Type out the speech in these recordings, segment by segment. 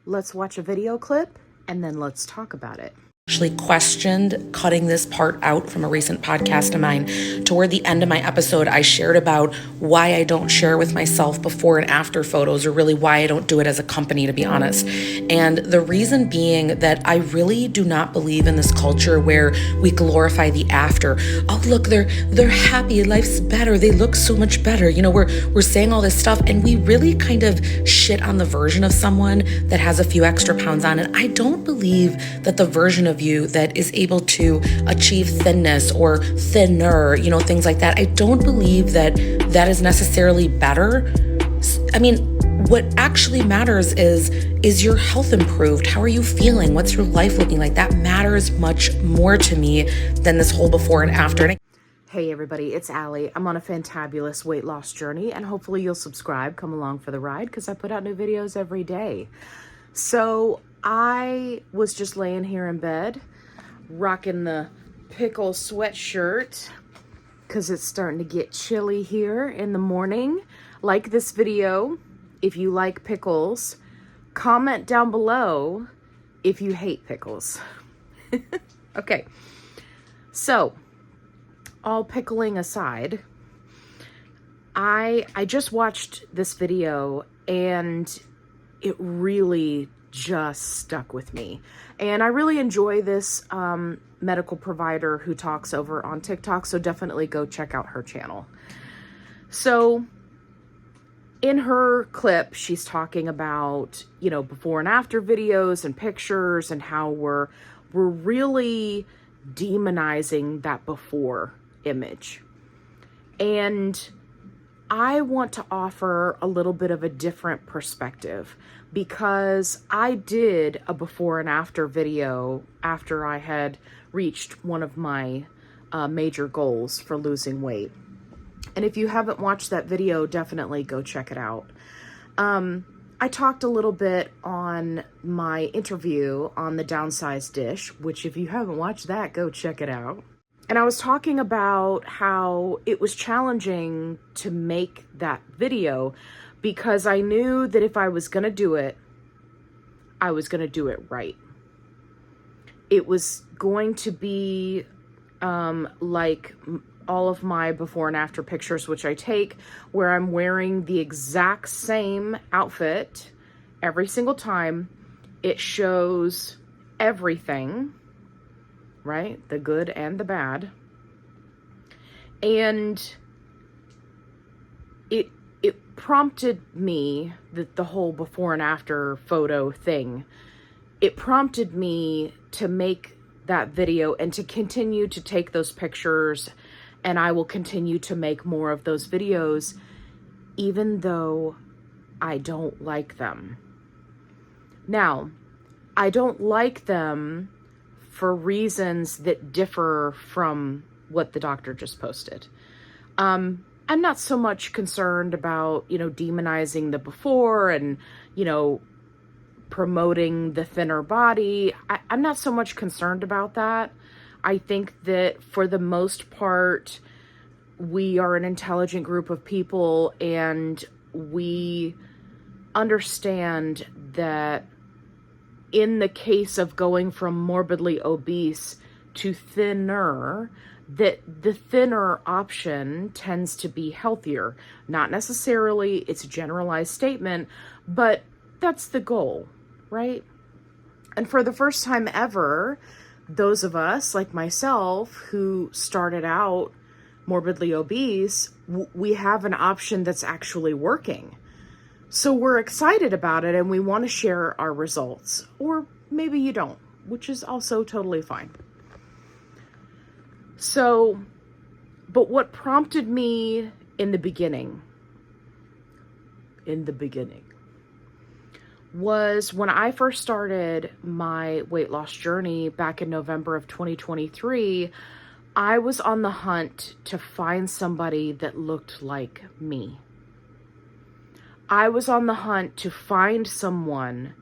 Let's watch a video clip and then let's talk about it. Actually questioned cutting this part out from a recent podcast of mine. Toward the end of my episode, I shared about why I don't share with myself before and after photos, or really why I don't do it as a company, to be honest. And the reason being that I really do not believe in this culture where we glorify the after. Oh, look, they're happy, life's better, they look so much better. You know, we're saying all this stuff, and we really kind of shit on the version of someone that has a few extra pounds on. And I don't believe that the version of you that is able to achieve thinness or thinner, you know, things like that, I don't believe that that is necessarily better. I mean, what actually matters is your health improved? How are you feeling? What's your life looking like? That matters much more to me than this whole before and after. Hey everybody, it's Allie. I'm on a fantabulous weight loss journey, and hopefully you'll subscribe, come along for the ride, because I put out new videos every day. So I was just laying here in bed, rocking the pickle sweatshirt, because it's starting to get chilly here in the morning. Like this video if you like pickles. Comment down below if you hate pickles. Okay, so all pickling aside, I just watched this video and it really just stuck with me. And I really enjoy this medical provider who talks over on TikTok, so definitely go check out her channel. So in her clip, she's talking about, you know, before and after videos and pictures and how we're really demonizing that before image. And I want to offer a little bit of a different perspective, because I did a before and after video after I had reached one of my major goals for losing weight. And if you haven't watched that video, definitely go check it out. I talked a little bit on my interview on the downsized dish, which if you haven't watched that, go check it out. And I was talking about how it was challenging to make that video because I knew that if I was going to do it, I was going to do it right. It was going to be like all of my before and after pictures, which I take, where I'm wearing the exact same outfit every single time. It shows everything, right? The good and the bad. And it prompted me, the whole before and after photo thing, it prompted me to make that video and to continue to take those pictures, and I will continue to make more of those videos, even though I don't like them. Now, I don't like them for reasons that differ from what the doctor just posted. I'm not so much concerned about, you know, demonizing the before and, you know, promoting the thinner body. I'm not so much concerned about that. I think that for the most part, we are an intelligent group of people, and we understand that in the case of going from morbidly obese to thinner, that the thinner option tends to be healthier. Not necessarily, it's a generalized statement, but that's the goal, right? And for the first time ever, those of us, like myself, who started out morbidly obese, we have an option that's actually working. So we're excited about it and we want to share our results. Or maybe you don't, which is also totally fine. So, but what prompted me in the beginning was when I first started my weight loss journey back in November of 2023, I was on the hunt to find somebody that looked like me. I was on the hunt to find someone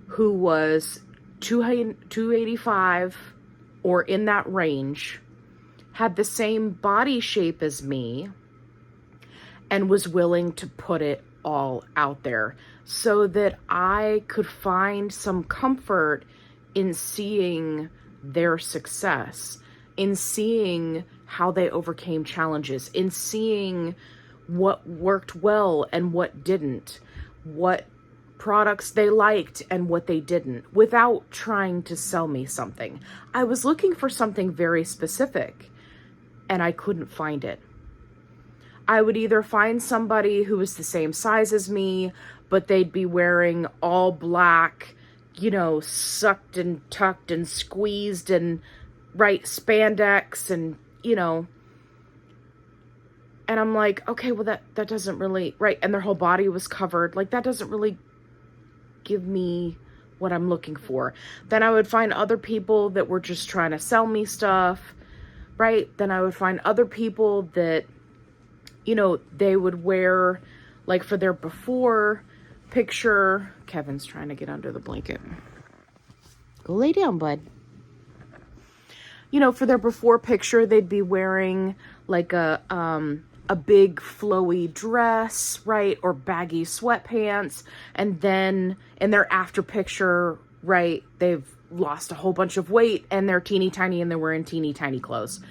who was 285 or in that range, had the same body shape as me, and was willing to put it all out there so that I could find some comfort in seeing their success, in seeing how they overcame challenges, in seeing what worked well and what didn't, what products they liked and what they didn't, without trying to sell me something. I was looking for something very specific and I couldn't find it. I would either find somebody who was the same size as me, but they'd be wearing all black, sucked and tucked and squeezed and spandex and, and I'm like, okay, well that doesn't really, and their whole body was covered. Like, that doesn't really give me what I'm looking for. Then I would find other people that were just trying to sell me stuff, Then I would find other people that, they would wear, like, for their before picture. Kevin's trying to get under the blanket. Go lay down, bud. For their before picture, they'd be wearing like a big flowy dress, or baggy sweatpants. And then in their after picture, they've lost a whole bunch of weight and they're teeny tiny and they're wearing teeny tiny clothes,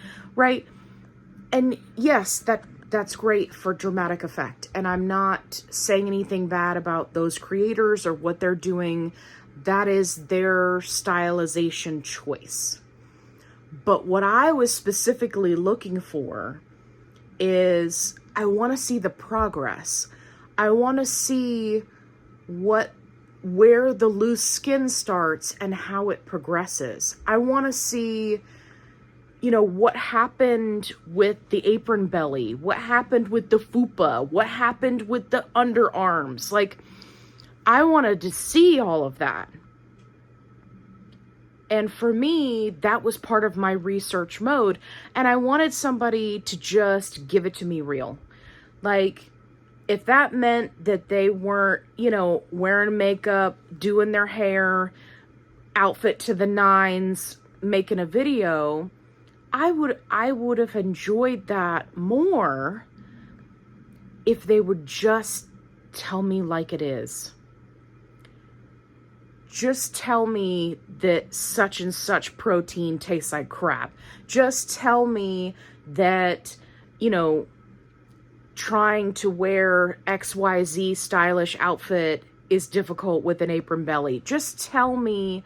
And yes, that's great for dramatic effect. And I'm not saying anything bad about those creators or what they're doing. That is their stylization choice. But what I was specifically looking for is I want to see the progress. I want to see where the loose skin starts and how it progresses. I want to see, what happened with the apron belly, what happened with the fupa, what happened with the underarms. Like, I wanted to see all of that. And for me, that was part of my research mode. And I wanted somebody to just give it to me real. Like, if that meant that they weren't, wearing makeup, doing their hair, outfit to the nines, making a video, I would have enjoyed that more if they would just tell me like it is. Just tell me that such and such protein tastes like crap. Just tell me that, trying to wear XYZ stylish outfit is difficult with an apron belly. Just tell me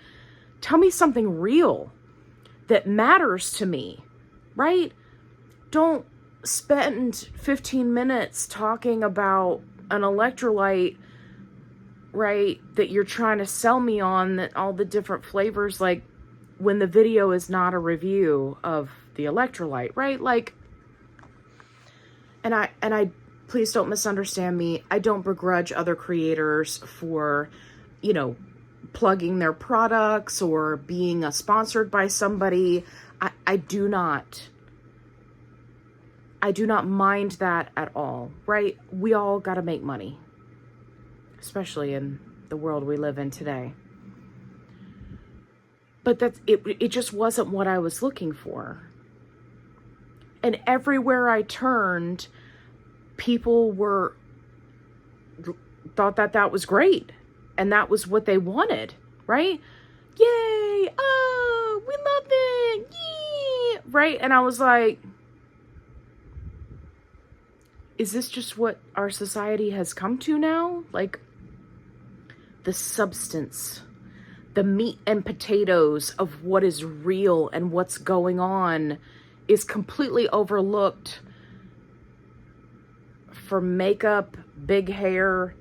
something real that matters to me, Don't spend 15 minutes talking about an electrolyte, that you're trying to sell me on, that all the different flavors, like, when the video is not a review of the electrolyte, and I please don't misunderstand me. I don't begrudge other creators for, plugging their products or being sponsored by somebody. I do not mind that at all, We all got to make money, especially in the world we live in today. But it just wasn't what I was looking for. And everywhere I turned, people thought that was great. And that was what they wanted, Yay! Oh, we love it! Yay! And I was like, is this just what our society has come to now? Like, the substance, the meat and potatoes of what is real and what's going on is completely overlooked for makeup, big hair,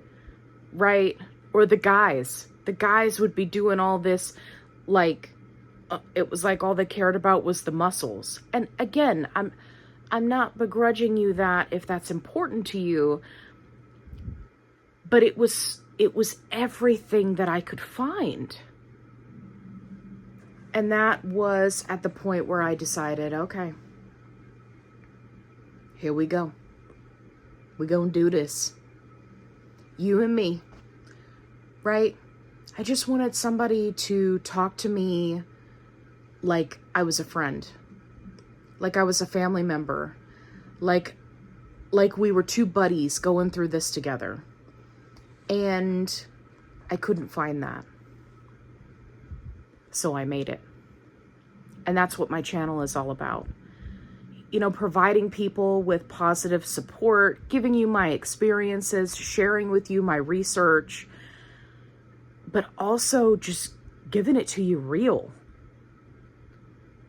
Or the guys. The guys would be doing all this, it was like all they cared about was the muscles. And again, I'm not begrudging you that if that's important to you, but it was everything that I could find. And that was at the point where I decided, okay, here we go. We're gonna do this. You and me, I just wanted somebody to talk to me like I was a friend, like I was a family member, like we were two buddies going through this together. And I couldn't find that. So I made it. And that's what my channel is all about. You know, providing people with positive support, giving you my experiences, sharing with you my research, but also just giving it to you real.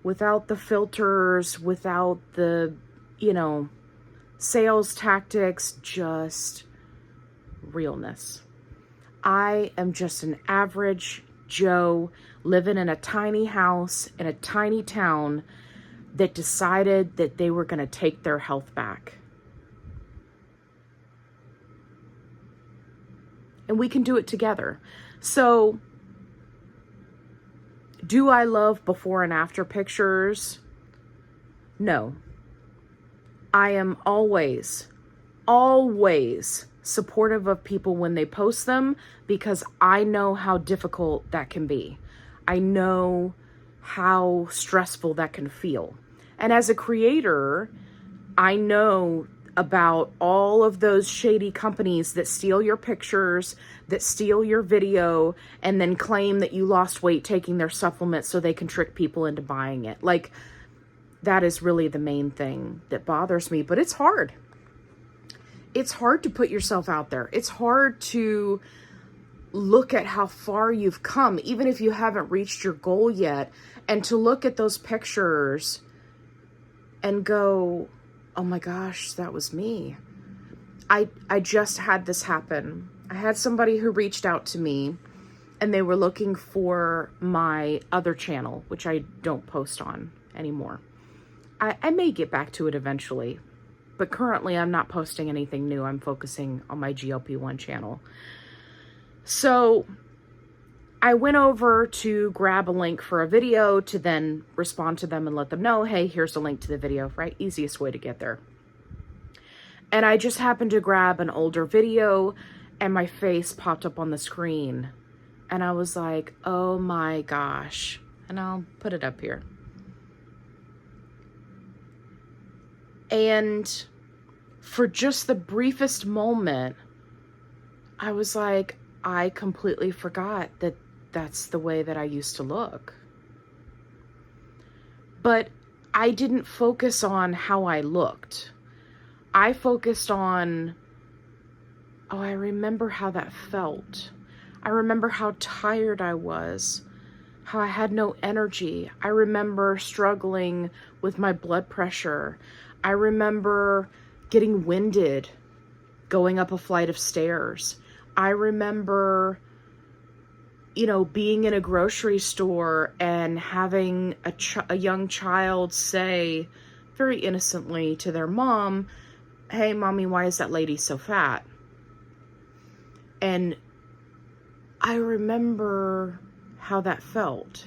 Without the filters, without the, sales tactics, just realness. I am just an average Joe living in a tiny house in a tiny town that decided that they were going to take their health back. And we can do it together. So, do I love before and after pictures? No. I am always supportive of people when they post them, because I know how difficult that can be. I know how stressful that can feel. And as a creator, I know about all of those shady companies that steal your pictures, that steal your video, and then claim that you lost weight taking their supplements so they can trick people into buying it. Like, that is really the main thing that bothers me, but it's hard. It's hard to put yourself out there. It's hard to look at how far you've come, even if you haven't reached your goal yet, and to look at those pictures and go, oh my gosh, that was me. I just had this happen. I had somebody who reached out to me, and they were looking for my other channel, which I don't post on anymore. I may get back to it eventually, but currently I'm not posting anything new. I'm focusing on my GLP1 channel. So I went over to grab a link for a video to then respond to them and let them know, hey, here's a link to the video, right? Easiest way to get there. And I just happened to grab an older video, and my face popped up on the screen. And I was like, oh my gosh. And I'll put it up here. And for just the briefest moment, I was like, I completely forgot that that's the way that I used to look. But I didn't focus on how I looked. I focused on, oh, I remember how that felt. I remember how tired I was, how I had no energy. I remember struggling with my blood pressure. I remember getting winded going up a flight of stairs. I remember, being in a grocery store and having a young child say very innocently to their mom, hey, mommy, why is that lady so fat? And I remember how that felt.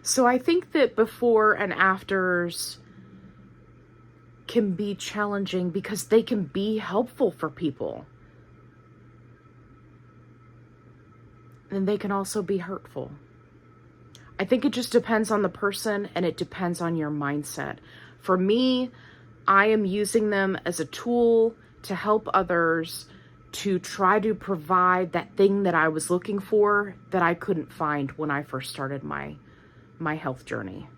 So I think that before and afters can be challenging because they can be helpful for people. And they can also be hurtful. I think it just depends on the person, and it depends on your mindset. For me, I am using them as a tool to help others, to try to provide that thing that I was looking for that I couldn't find when I first started my health journey.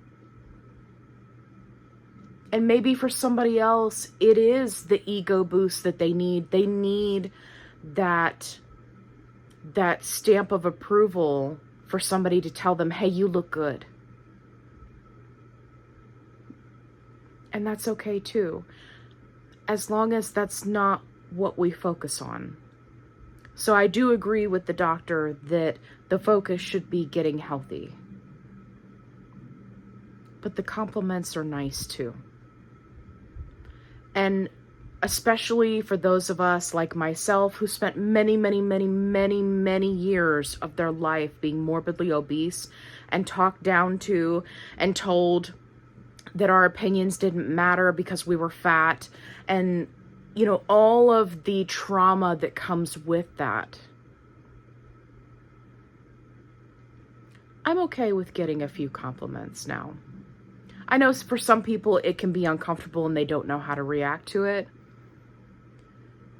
And maybe for somebody else, it is the ego boost that they need. They need that stamp of approval for somebody to tell them, hey, you look good. And that's okay too, as long as that's not what we focus on. So I do agree with the doctor that the focus should be getting healthy. But the compliments are nice too. And especially for those of us like myself who spent many years of their life being morbidly obese and talked down to and told that our opinions didn't matter because we were fat, and all of the trauma that comes with that. I'm okay with getting a few compliments now. I know for some people it can be uncomfortable and they don't know how to react to it.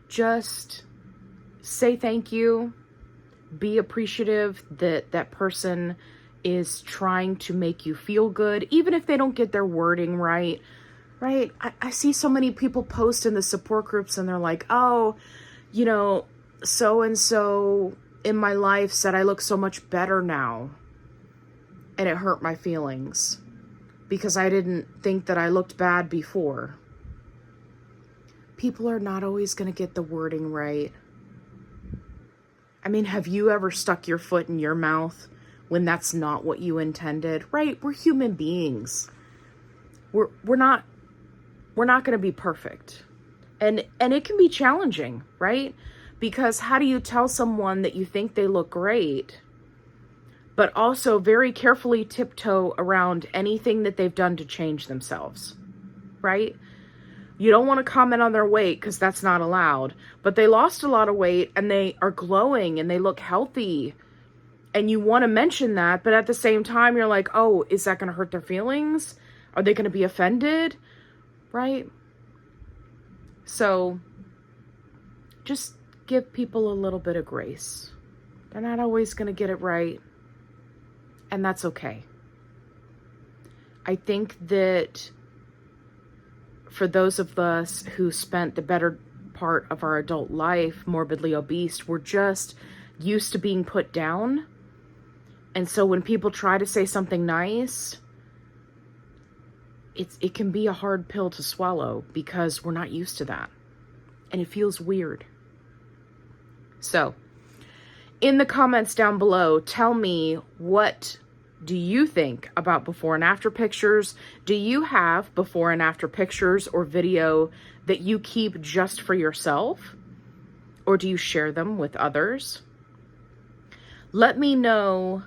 just say thank you. Be appreciative that that person is trying to make you feel good, even if they don't get their wording right. Right? I see so many people post in the support groups and they're like, oh, you know, so-and-so in my life said I look so much better now. And it hurt my feelings because I didn't think that I looked bad before. People are not always going to get the wording right. I mean, have you ever stuck your foot in your mouth when that's not what you intended? Right? We're human beings. We're not going to be perfect. And it can be challenging, right? Because how do you tell someone that you think they look great, but also very carefully tiptoe around anything that they've done to change themselves, right? You don't want to comment on their weight because that's not allowed, but they lost a lot of weight and they are glowing and they look healthy. And you want to mention that, but at the same time, you're like, oh, is that going to hurt their feelings? Are they going to be offended? Right? So just give people a little bit of grace. They're not always going to get it right. And that's okay. I think that for those of us who spent the better part of our adult life morbidly obese, we're just used to being put down. And so when people try to say something nice, it can be a hard pill to swallow because we're not used to that. And it feels weird. So, in the comments down below, tell me, what do you think about before and after pictures? Do you have before and after pictures or video that you keep just for yourself? Or do you share them with others? Let me know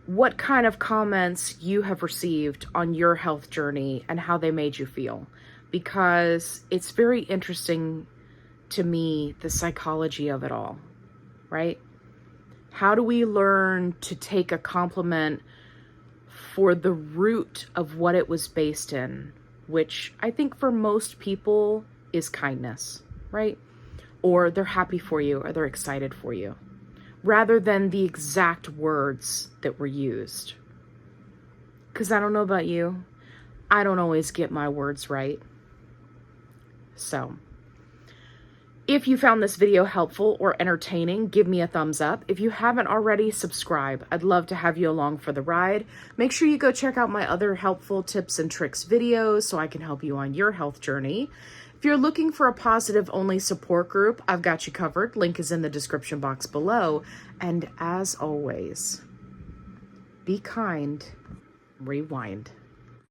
what kind of comments you have received on your health journey and how they made you feel, because it's very interesting to me, the psychology of it all, right? How do we learn to take a compliment for the root of what it was based in, which I think for most people is kindness, right? Or they're happy for you, or they're excited for you, rather than the exact words that were used. Because I don't know about you, I don't always get my words right. So, if you found this video helpful or entertaining, give me a thumbs up. If you haven't already, subscribe. I'd love to have you along for the ride. Make sure you go check out my other helpful tips and tricks videos so I can help you on your health journey. If you're looking for a positive-only support group, I've got you covered. Link is in the description box below. And as always, be kind, rewind.